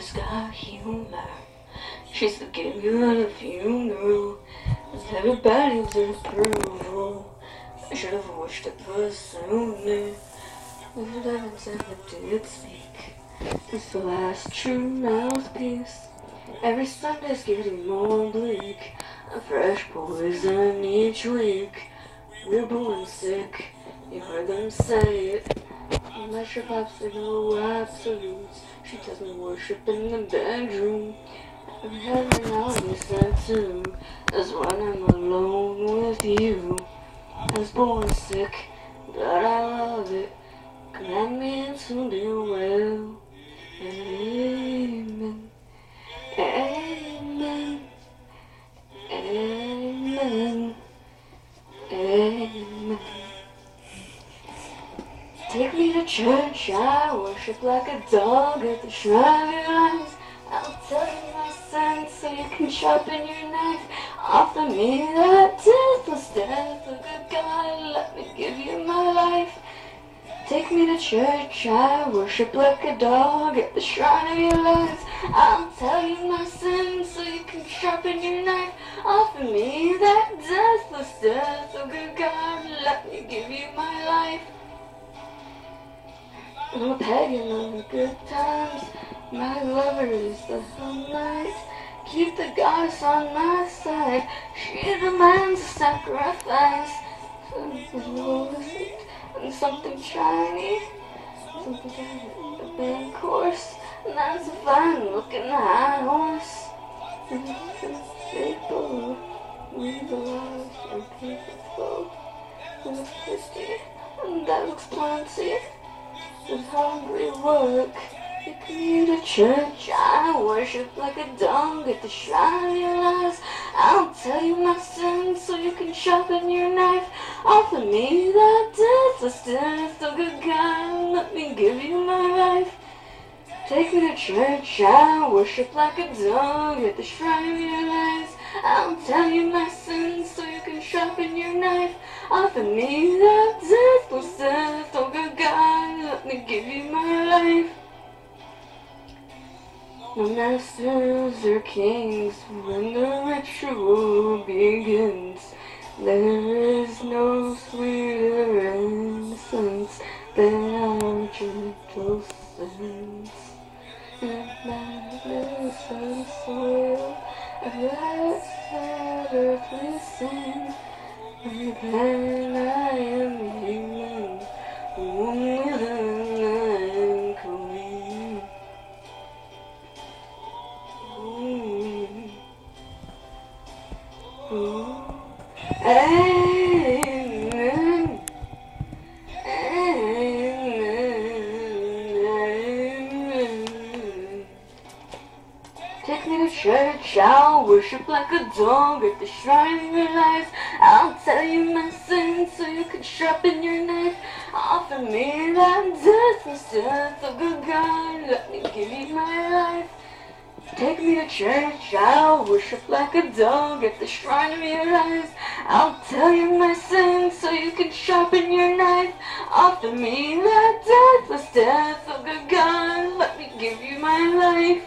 She's got humor. She's the giver at a funeral. With everybody with approval. I should have wished it was sooner. If heavens ever did speak, it's the last true mouthpiece. Every Sunday's getting more bleak. A fresh poison each week. We're born sick. You heard them say it. Unless your pops are no absolutes. She tells me worship in the bedroom. Every now and then too. That's when I'm alone with you. I was born sick, but I love it. Command me and soon be well. Amen. Amen. Amen. Amen. Take me to church, I worship like a dog at the shrine of your eyes. I'll tell you my sins so you can sharpen your knife. Offer me that deathless death, oh good God, let me give you my life. Take me to church, I worship like a dog at the shrine of your eyes. I'll tell you my sins so you can sharpen your knife. Offer me that deathless death, oh good God, let me give you my life. I'm a pagan on the good times. My lover is the whole night. Keep the goddess on my side. She demands a sacrifice. And something shiny. Something shiny. A big horse. And that's a fine looking high horse. People. We belong and people. And it's thirsty. And that looks plenty. With hungry work, take me to church. I worship like a dog at the shrine of your eyes. I'll tell you my sins so you can sharpen your knife. Offer me that deathless death, oh good God, let me give you my life. Take me to church. I worship like a dog at the shrine of your eyes. I'll tell you my sins so you can sharpen your knife. Offer me that deathless death, oh good God, let me give you my life. No masters or kings, when the ritual begins, there is no sweeter innocence than our gentle sins. And madness of the soil of that earthly sin. And then I am human, woman and queen. Amen. Amen. Take me to church, I'll worship like a dog at the shrine of your life. I'll tell you my sins so you can sharpen your knife. Offer me that deathless death, oh good God, let me give you my life. Take me to church, I'll worship like a dog at the shrine of your eyes. I'll tell you my sins so you can sharpen your knife. Offer me that deathless death, oh good God, let me give you my life.